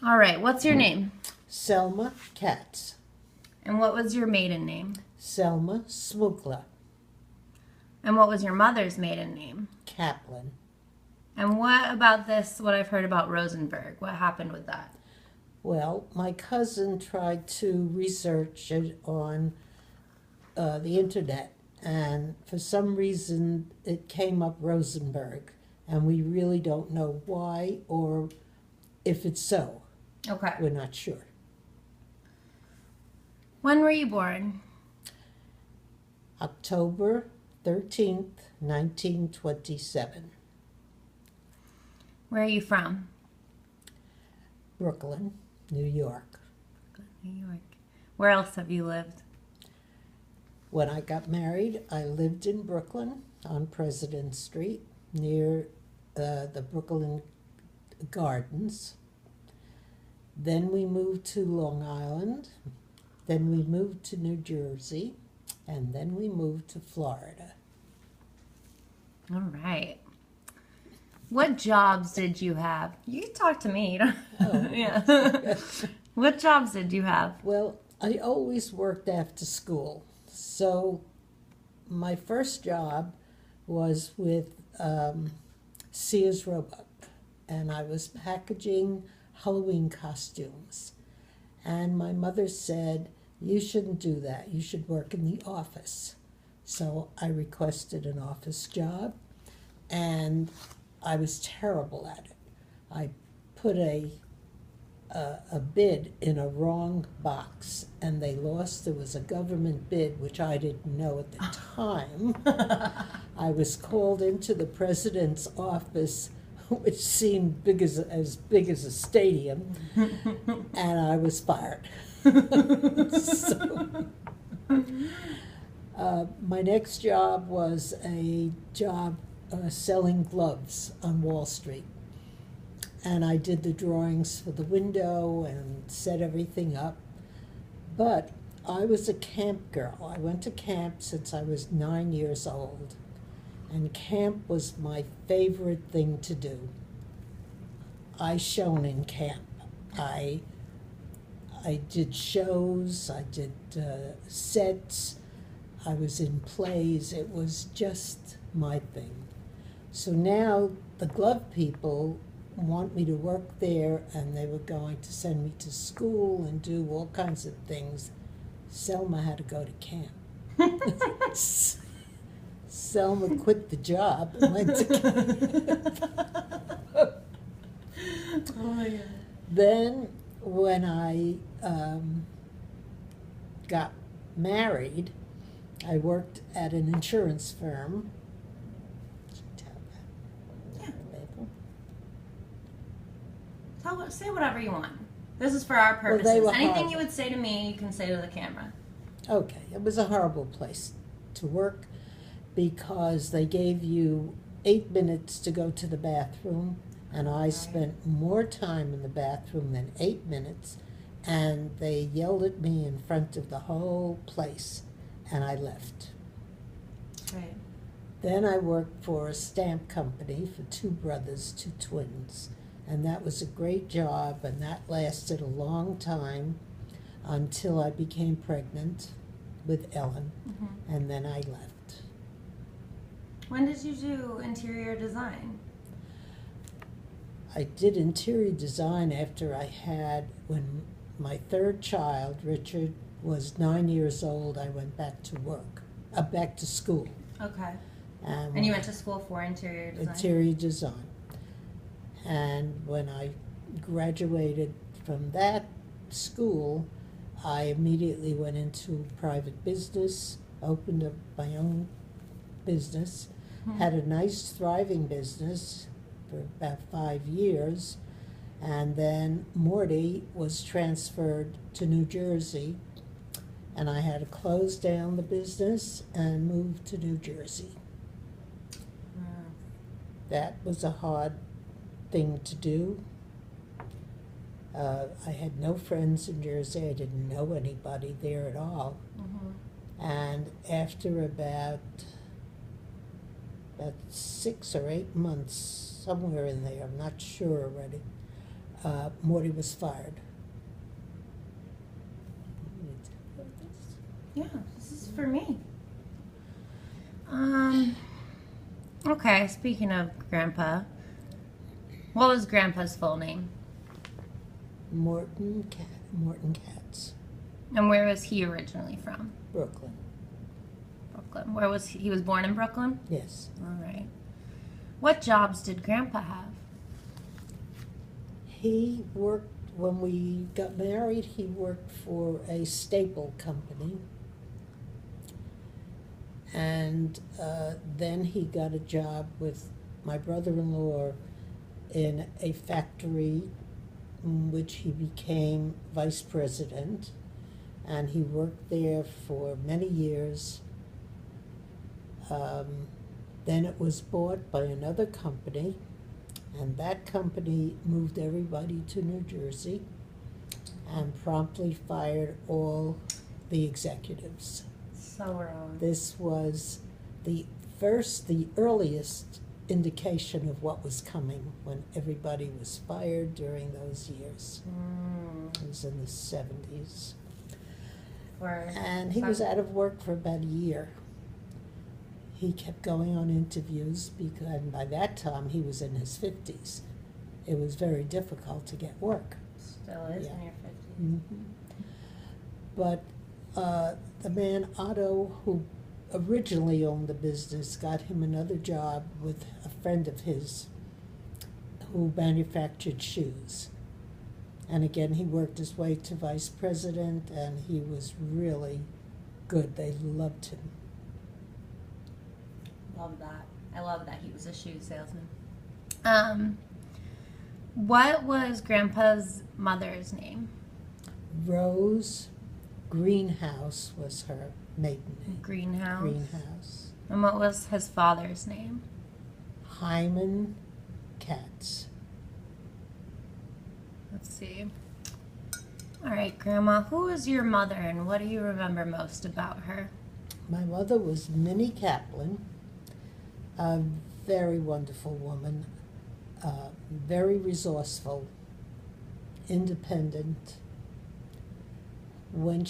All right, what's your name? Selma Katz. And what was your maiden name? Selma Smukla And what was your mother's maiden name? Kaplan. And what about this, what I've heard about Rosenberg? What happened with that? Well, my cousin tried to research it on the internet, and for some reason it came up Rosenberg, and we really don't know why or if it's so. Okay. We're not sure. When were you born? October 13th, 1927. Where are you from? Brooklyn, New York. New York. Where else have you lived? When I got married, I lived in Brooklyn on President Street near the Brooklyn Gardens. Then we moved to Long Island. Then we moved to New Jersey. And then we moved to Florida. All right. What jobs did you have? You can talk to me. You don't... Oh. Yeah. What jobs did you have? Well, I always worked after school. So my first job was with Sears Roebuck, and I was packaging Halloween costumes. And my mother said, "You shouldn't do that. You should work in the office." So I requested an office job, and I was terrible at it. I put a bid in a wrong box, and they lost. There was a government bid, which I didn't know at the time. I was called into the president's office, which seemed as big as a stadium, and I was fired. So, my next job was a job selling gloves on Wall Street. And I did the drawings for the window and set everything up. But I was a camp girl. I went to camp since I was 9 years old. And camp was my favorite thing to do. I shone in camp. I did shows, I did sets, I was in plays. It was just my thing. So now the glove people want me to work there, and they were going to send me to school and do all kinds of things. Selma had to go to camp. Selma quit the job and went to camp. Oh my God. Then when I got married, I worked at an insurance firm. Say whatever you want. This is for our purposes. Well, they were Anything horrible. you would say to me, you can say to the camera. Okay, it was a horrible place to work because they gave you 8 minutes to go to the bathroom, and I spent more time in the bathroom than 8 minutes, and they yelled at me in front of the whole place, and I left. Right. Then I worked for a stamp company for 2 brothers, 2 twins, and that was a great job, and that lasted a long time until I became pregnant with Ellen, and then I left. When did you do interior design? I did interior design after when my 3rd child, Richard, was 9 years old. I went back to work, back to school. Okay. And you went to school for interior design? Interior design. And when I graduated from that school, I immediately went into private business, opened up my own business, had a nice thriving business for about 5 years, and then Morty was transferred to New Jersey, and I had to close down the business and move to New Jersey. That was a hard thing to do. I had no friends in Jersey. I didn't know anybody there at all. And after about 6 or 8 months, somewhere in there, I'm not sure already, Morty was fired. Yeah, this is for me. Okay, speaking of Grandpa, what was Grandpa's full name? Morton Katz, And where was he originally from? Brooklyn. Brooklyn. Where was he? He was born in Brooklyn? Yes. All right. What jobs did Grandpa have? He worked, when we got married, he worked for a staple company. And then he got a job with my brother-in-law in a factory in which he became vice president. And he worked there for many years. Then it was bought by another company, and that company moved everybody to New Jersey and promptly fired all the executives. So wrong. This was the earliest indication of what was coming when everybody was fired during those years. It was in the 70s. And he was out of work for about a year. He kept going on interviews because, and by that time he was in his 50s. It was very difficult to get work. Still is Yeah. in your 50s. But the man Otto, who originally owned the business, got him another job with a friend of his who manufactured shoes. And again, he worked his way to vice president, and he was really good. They loved him. Love that. I love that he was a shoe salesman. What was Grandpa's mother's name? Rose Greenhouse was her maiden name. Greenhouse. Greenhouse. And what was his father's name? Hyman Katz. Let's see. All right, Grandma, who was your mother and what do you remember most about her? My mother was Minnie Kaplan, a very wonderful woman, very resourceful, independent. When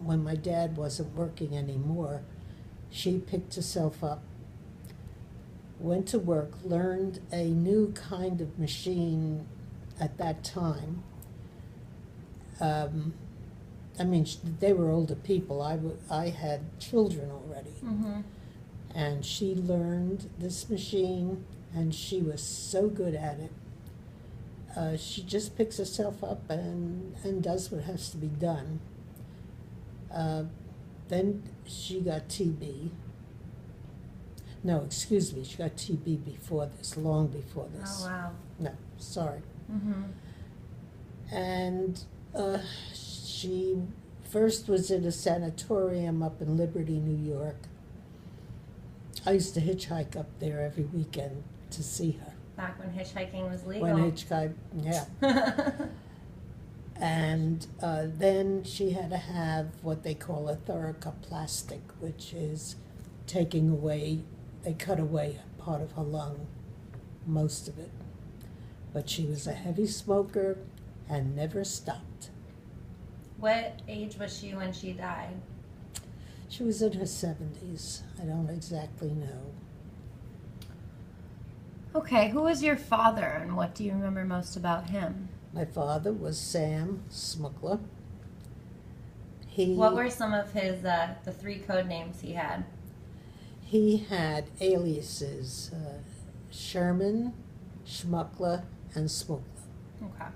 when my dad wasn't working anymore, she picked herself up, went to work, learned a new kind of machine at that time. They were older people. I had children already. Mm-hmm. And she learned this machine, and she was so good at it. She just picks herself up and does what has to be done. Then she got TB. No, excuse me, she got TB before this, long before this. Oh, wow. No, sorry. Mm-hmm. And she first was in a sanatorium up in Liberty, New York. I used to hitchhike up there every weekend to see her. Back when hitchhiking was legal. When hitchhike, yeah. And then she had to have what they call a thoracoplastic, which is taking away, they cut away a part of her lung, most of it. But she was a heavy smoker and never stopped. What age was she when she died? She was in her 70s. I don't exactly know. Okay, who was your father and what do you remember most about him? My father was Sam Smuckler. What were some of his, the 3 code names he had? He had aliases, Sherman, Schmuckler, and Smuckler. Okay.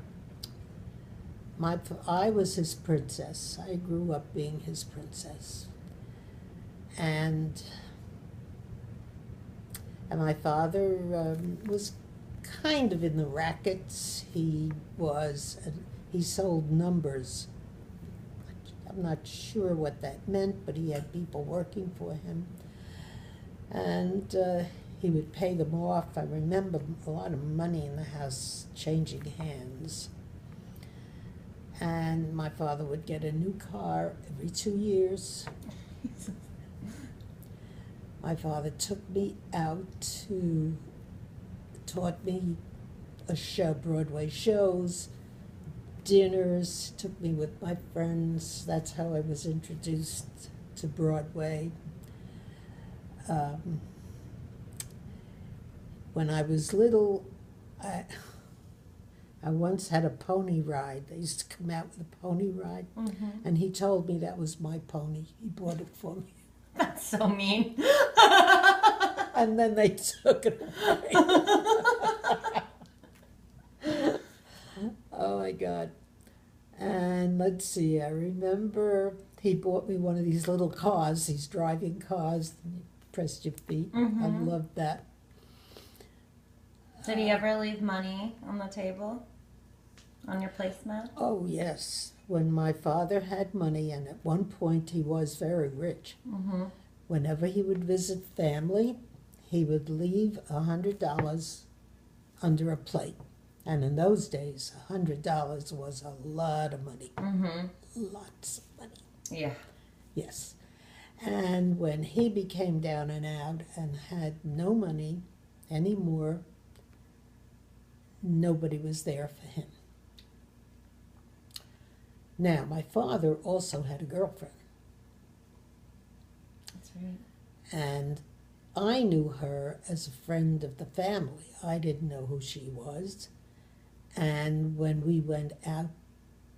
I was his princess. I grew up being his princess. And my father was kind of in the rackets. He sold numbers. I'm not sure what that meant, but he had people working for him. And he would pay them off. I remember a lot of money in the house changing hands. And my father would get a new car every 2 years. My father took me out taught me a show, Broadway shows, dinners, took me with my friends. That's how I was introduced to Broadway. Um, when I was little, I once had a pony ride. They used to come out with a pony ride, and he told me that was my pony. He bought it for me. That's so mean. And then they took it away. Oh my God. And let's see, I remember he bought me one of these little cars, these driving cars. You pressed your feet. I loved that. Did he ever leave money on the table? On your placemat? Oh, yes. When my father had money, and at one point he was very rich, whenever he would visit family, he would leave $100 under a plate. And in those days, $100 was a lot of money. Lots of money. Yeah. Yes. And when he became down and out and had no money anymore, nobody was there for him. Now, my father also had a girlfriend, That's right. and I knew her as a friend of the family. I didn't know who she was. And when we went out,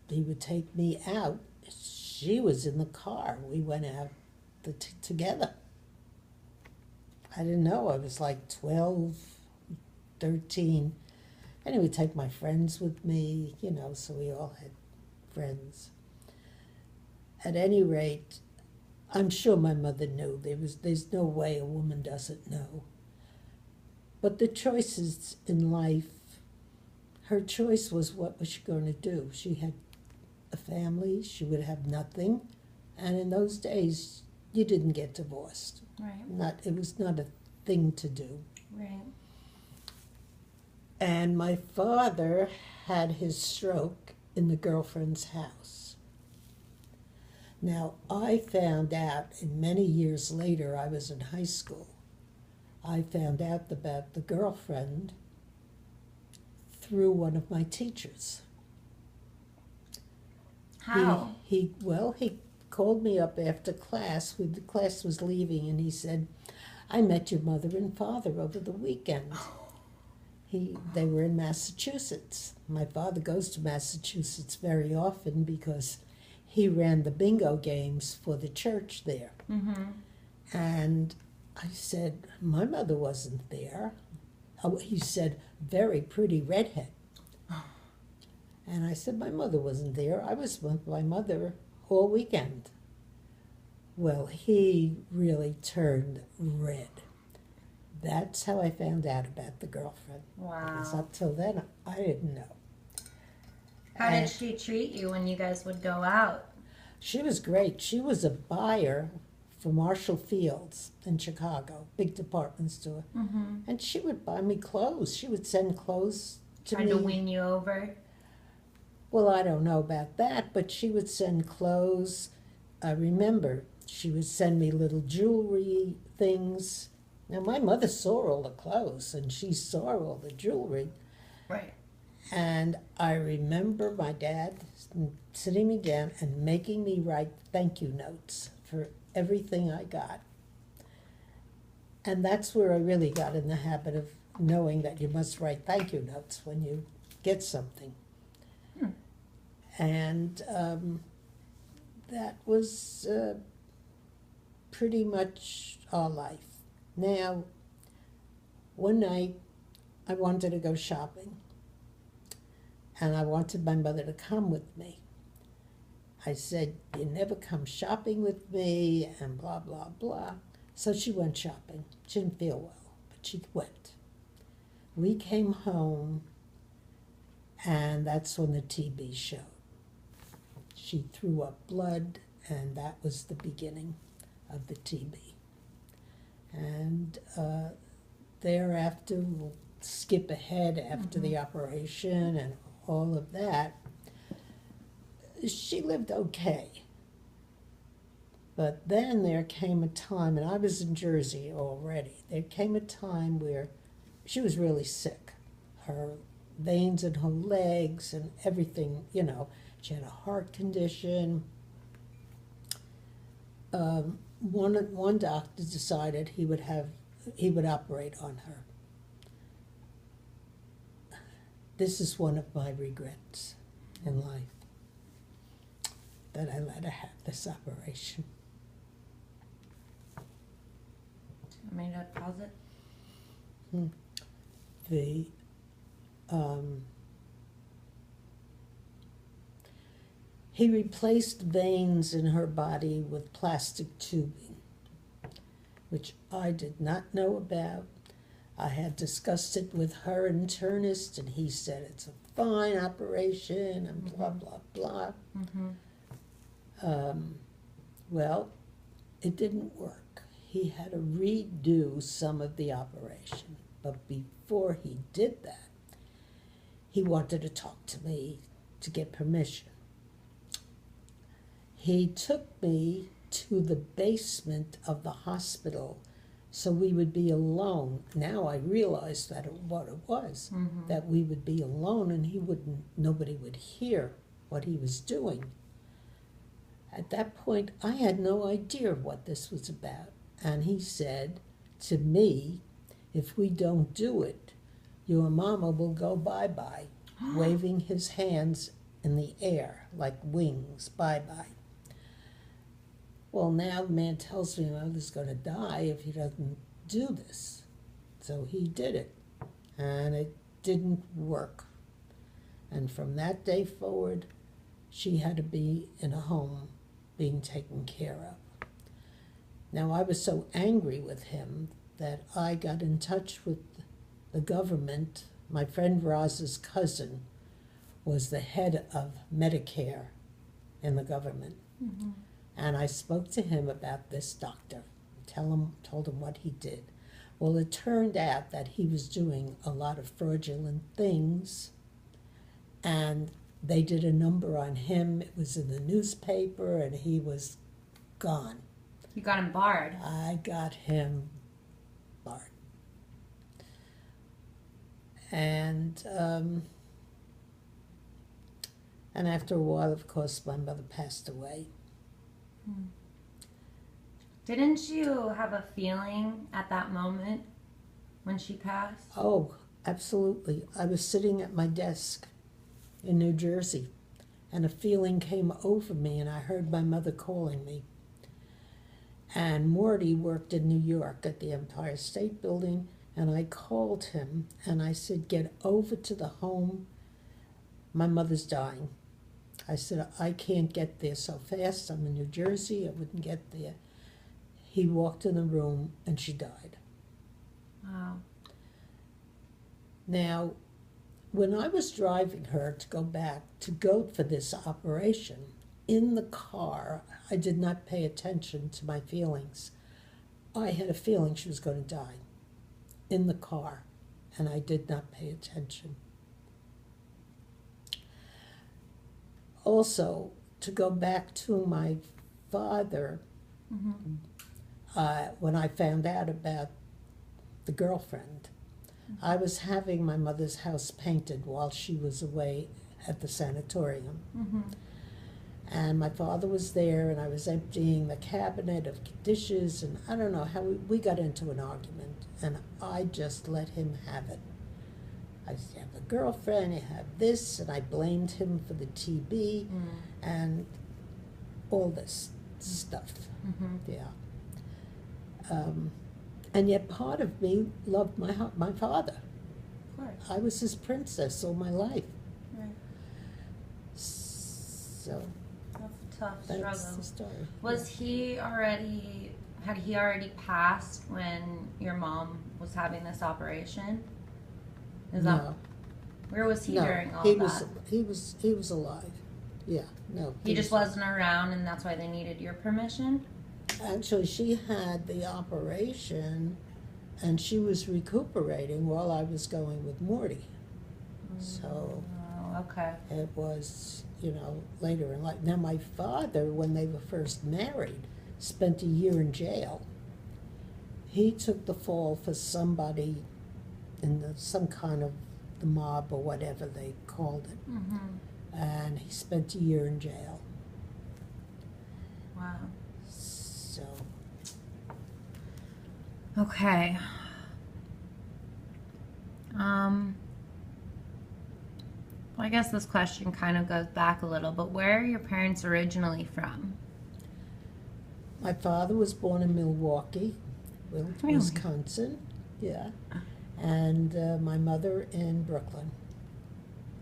he would take me out. She was in the car. We went out together. I didn't know. I was like 12, 13. And he would take my friends with me, you know, so we all had friends. At any rate, I'm sure my mother knew. There's no way a woman doesn't know. But the choices in life, her choice was, what was she going to do? She had a family, she would have nothing, and in those days, you didn't get divorced. Right. It was not a thing to do. Right. And my father had his stroke in the girlfriend's house. Now, I found out, and many years later, I was in high school, I found out about the girlfriend through one of my teachers. How? He called me up after class, when the class was leaving, and he said, I met your mother and father over the weekend. They were in Massachusetts. My father goes to Massachusetts very often because he ran the bingo games for the church there. And I said, my mother wasn't there. Oh, he said, very pretty redhead. And I said, my mother wasn't there. I was with my mother all weekend. Well, he really turned red. That's how I found out about the girlfriend. Because Wow. up till then, I didn't know. How did she treat you when you guys would go out? She was great. She was a buyer for Marshall Fields in Chicago, big department store. And she would buy me clothes. She would send clothes to Trying me. to win you over? Well, I don't know about that, but she would send clothes. I remember she would send me little jewelry things. Now, my mother saw all the clothes, and she saw all the jewelry. Right. And I remember my dad sitting me down and making me write thank you notes for everything I got. And that's where I really got in the habit of knowing that you must write thank you notes when you get something. And that was pretty much our life. Now, one night I wanted to go shopping, and I wanted my mother to come with me. I said, you never come shopping with me, and blah, blah, blah. So she went shopping. She didn't feel well, but she went. We came home, and that's when the TB showed. She threw up blood, and that was the beginning of the TB. And thereafter, we'll skip ahead after the operation and all of that. She lived okay. But then there came a time, and I was in Jersey already, there came a time where she was really sick. Her veins in her legs and everything, you know. She had a heart condition. One doctor decided he would operate on her. This is one of my regrets in life, that I let her have this operation. I made a pause it. He replaced veins in her body with plastic tubing, which I did not know about. I had discussed it with her internist, and he said it's a fine operation, and blah, blah, blah. Well, it didn't work. He had to redo some of the operation. But before he did that, he wanted to talk to me to get permission. He took me to the basement of the hospital so we would be alone. Now I realize what it was, that we would be alone and nobody would hear what he was doing. At that point, I had no idea what this was about. And he said to me, if we don't do it, your mama will go bye-bye, waving his hands in the air like wings, bye-bye. Well, now the man tells me my mother's going to die if he doesn't do this. So he did it, and it didn't work. And from that day forward, she had to be in a home being taken care of. Now, I was so angry with him that I got in touch with the government. My friend Roz's cousin was the head of Medicare in the government. And I spoke to him about this doctor, told him what he did. Well, it turned out that he was doing a lot of fraudulent things, and they did a number on him. It was in the newspaper, and he was gone. You got him barred. I got him barred. And after a while, of course, my mother passed away. Didn't you have a feeling at that moment when she passed? Oh, absolutely. I was sitting at my desk in New Jersey, and a feeling came over me, and I heard my mother calling me. And Morty worked in New York at the Empire State Building, and I called him, and I said, get over to the home. My mother's dying. I said, I can't get there so fast. I'm in New Jersey. I wouldn't get there. He walked in the room, and she died. Wow. Now, when I was driving her to go back to go for this operation, in the car, I did not pay attention to my feelings. I had a feeling she was going to die in the car, and I did not pay attention. Also, to go back to my father, when I found out about the girlfriend, I was having my mother's house painted while she was away at the sanatorium. And my father was there, and I was emptying the cabinet of dishes, and I don't know how we got into an argument, and I just let him have it. I said, you have a girlfriend, you have this, and I blamed him for the TB and all this stuff. Yeah. And yet part of me loved my father. Of course. I was his princess all my life. Right. So That's a tough that's struggle. the story. Had he already passed when your mom was having this operation? No. Where was he No, during all he that? he was alive. Yeah, no. He just wasn't around, and that's why they needed your permission? Actually, she had the operation, and she was recuperating while I was going with Morty. So Oh, okay. it was, later in life. Now, my father, when they were first married, spent a year in jail. He took the fall for somebody in some kind of the mob or whatever they called it. Mm-hmm. And he spent a year in jail. Wow. So, Okay. Well, I guess this question kind of goes back a little, but where are your parents originally from? my father was born in Milwaukee, Really? Wisconsin. Yeah. And my mother in Brooklyn.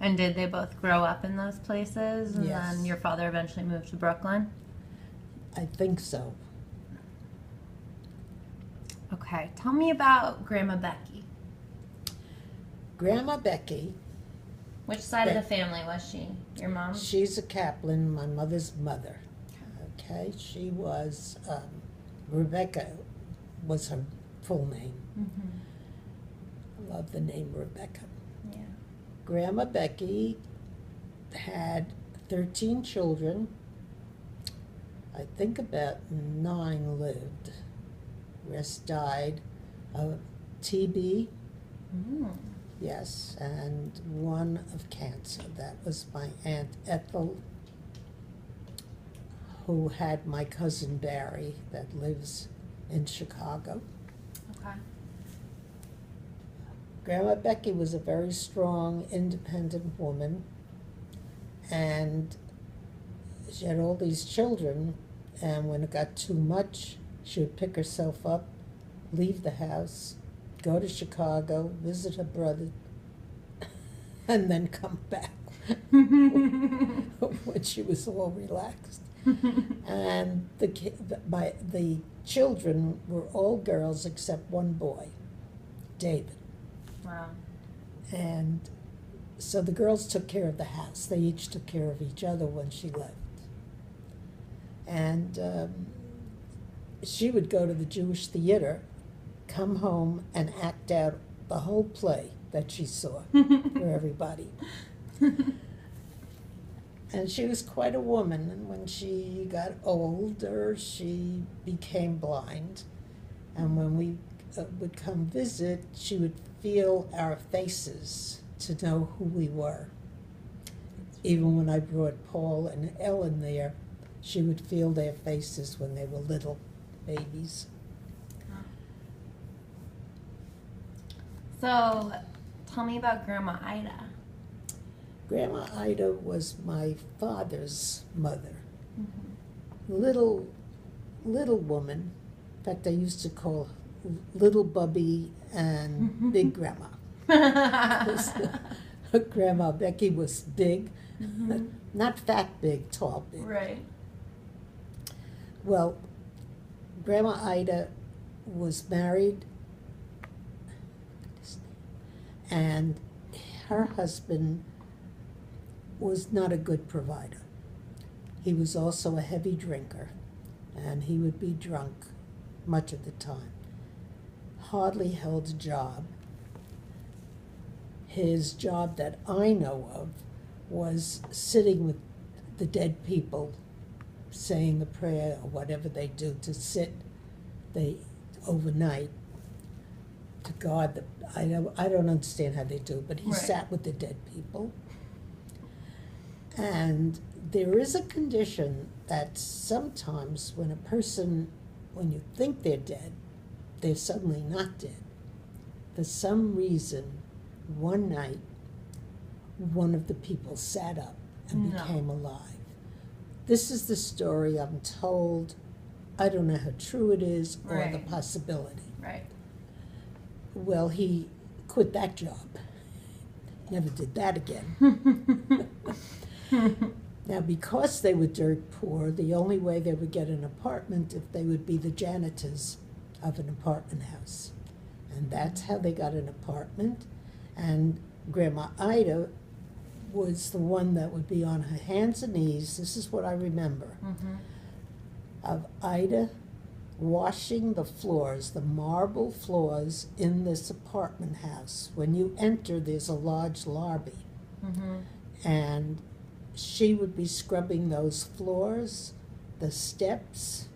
And did they both grow up in those places? And Yes. then your father eventually moved to Brooklyn? I think so. Okay. Tell me about Grandma Becky. Grandma Becky, Which side of the family was she? Your mom? she's a Kaplan, my mother's mother. Okay, she was, Rebecca was her full name. Mm-hmm. I love the name Rebecca. Yeah. Grandma Becky had 13 children. I think about 9 lived. Rest died of TB, Mm. yes, and 1 of cancer. That was my Aunt Ethel, who had my cousin Barry that lives in Chicago. Okay. Grandma Becky was a very strong, independent woman, and she had all these children, and when it got too much, she would pick herself up, leave the house, go to Chicago, visit her brother, and then come back when she was all relaxed. And the children were all girls except 1 boy, David. Wow. And so the girls took care of the house. They each took care of each other when she left. And she would go to the Jewish theater, come home, and act out the whole play that she saw for everybody. And she was quite a woman, and when she got older, she became blind. And when we would come visit, she would feel our faces to know who we were. Even when I brought Paul and Ellen there, she would feel their faces when they were little babies. So, tell me about Grandma Ida. Grandma Ida was my father's mother. Mm-hmm. Little woman. In fact, I used to call her Little Bubby and Big Grandma. Grandma Becky was big, not fat big, tall big. Right. Well, Grandma Ida was married, and her husband was not a good provider. He was also a heavy drinker, and he would be drunk much of the time. Hardly held a job. His job that I know of was sitting with the dead people, saying a prayer or whatever they do to sit overnight to guard the. I don't understand how they do, but he Right. sat with the dead people. And there is a condition that sometimes when when you think they're dead, they're suddenly not dead. For some reason, one night, one of the people sat up and No. became alive. This is the story I'm told. I don't know how true it is or the Right. possibility. Right. Well, he quit that job. Never did that again. Now, because they were dirt poor, the only way they would get an apartment if they would be the janitors of an apartment house. And that's how they got an apartment. And Grandma Ida was the one that would be on her hands and knees. This is what I remember Mm-hmm. of Ida washing the floors, the marble floors in this apartment house. When you enter, there's a large lobby. Mm-hmm. And she would be scrubbing those floors, the steps,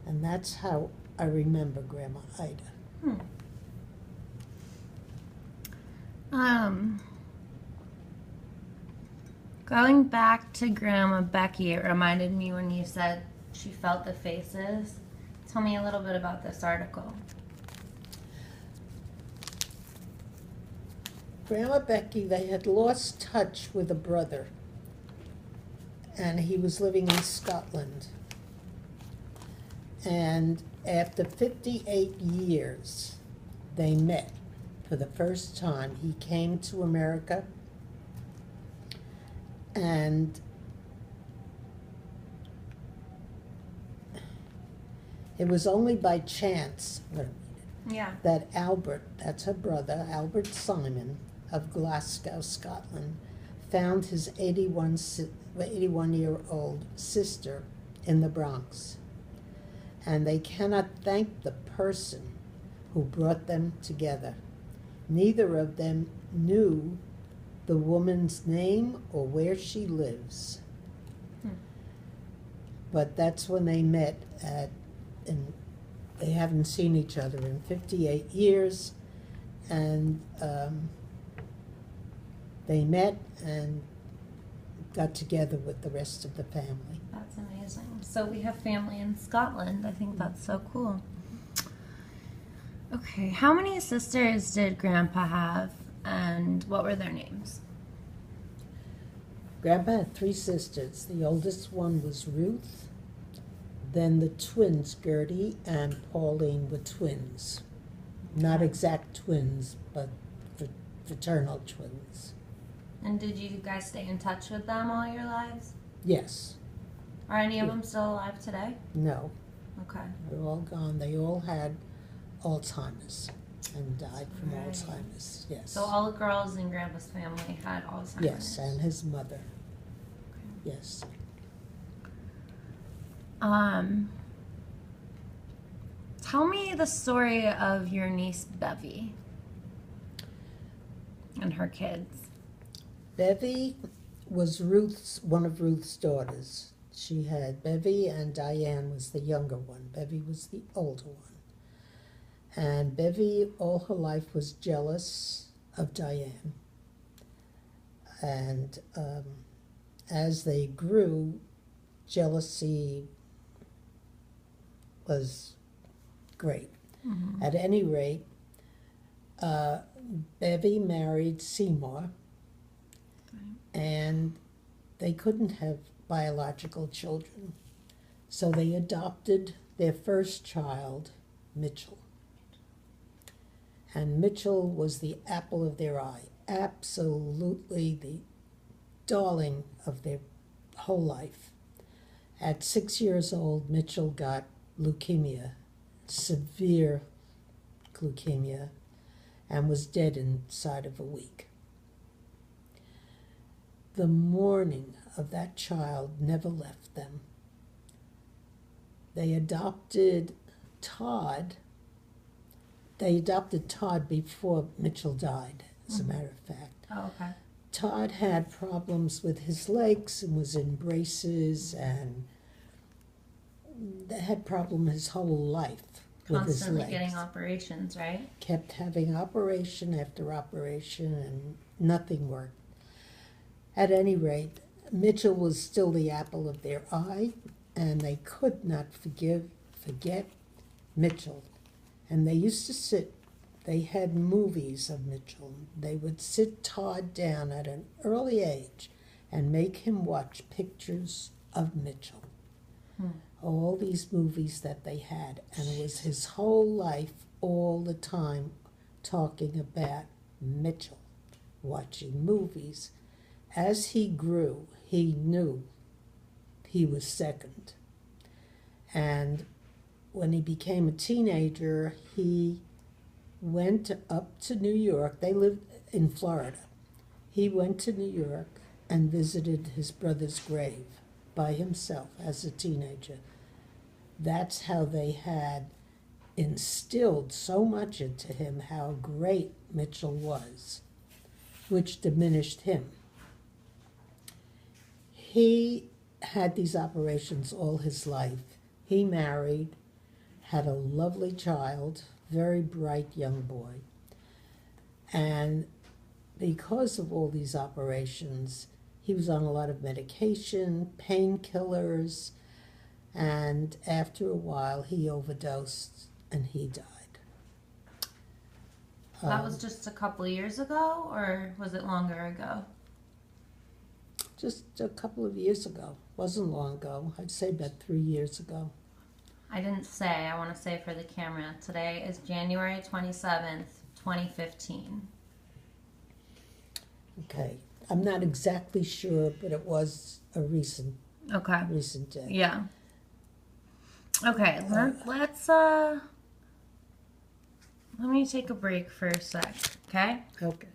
and that's how I remember Grandma Ida. Um, Going back to Grandma Becky, it reminded me when you said she felt the faces. Tell me a little bit about this article. Grandma Becky, they had lost touch with a brother, and he was living in Scotland. And after 58 years, they met for the first time. He came to America, and it was only by chance Yeah. that Albert, that's her brother, Albert Simon of Glasgow, Scotland, found his 81-year-old sister in the Bronx. And they cannot thank the person who brought them together. Neither of them knew the woman's name or where she lives. But that's when they met and they haven't seen each other in 58 years, and they met and got together with the rest of the family. That's amazing. So we have family in Scotland. I think that's so cool. Okay, how many sisters did Grandpa have, and what were their names? Grandpa had 3 sisters. The oldest one was Ruth. Then the twins, Gertie and Pauline, were twins. Not exact twins, but fraternal twins. And did you guys stay in touch with them all your lives? Yes. Are any of them still alive today? No. Okay. They're all gone. They all had Alzheimer's and died from Right. Alzheimer's. Yes. So all the girls in Grandpa's family had Alzheimer's? Yes, and his mother. Yes. Tell me the story of your niece Bevy and her kids. Bevy was one of Ruth's daughters. She had Bevy, and Diane was the younger one. Bevy was the older one. And Bevy, all her life, was jealous of Diane. And as they grew, jealousy was great. Mm-hmm. At any rate, Bevy married Seymour, and they couldn't have biological children. So they adopted their first child, Mitchell. And Mitchell was the apple of their eye, absolutely the darling of their whole life. At 6 years old, Mitchell got leukemia, severe leukemia, and was dead inside of a week. The mourning of that child never left them. They adopted Todd. They adopted Todd before Mitchell died, as a matter of fact. Oh, okay. Todd had problems with his legs and was in braces and had problems his whole life with his Constantly legs. getting operations, right? Kept having operation after operation and nothing worked. At any rate, Mitchell was still the apple of their eye, and they could not forget Mitchell. And they used to they had movies of Mitchell. They would sit Todd down at an early age and make him watch pictures of Mitchell. All these movies that they had, and it was his whole life all the time talking about Mitchell, watching movies. As he grew, he knew he was second. And when he became a teenager, he went up to New York. They lived in Florida. He went to New York and visited his brother's grave by himself as a teenager. That's how they had instilled so much into him how great Mitchell was, which diminished him. He had these operations all his life. He married, had a lovely child, very bright young boy. And because of all these operations, he was on a lot of medication, painkillers, and after a while he overdosed and he died. That was just a couple years ago, or was it longer ago? Just a couple of years ago. Wasn't long ago. I'd say about 3 years ago. I didn't say. I want to say for the camera. Today is January 27th, 2015. Okay. I'm not exactly sure, but it was a recent Okay. day. Yeah. Okay, let me take a break for a sec, okay? Okay.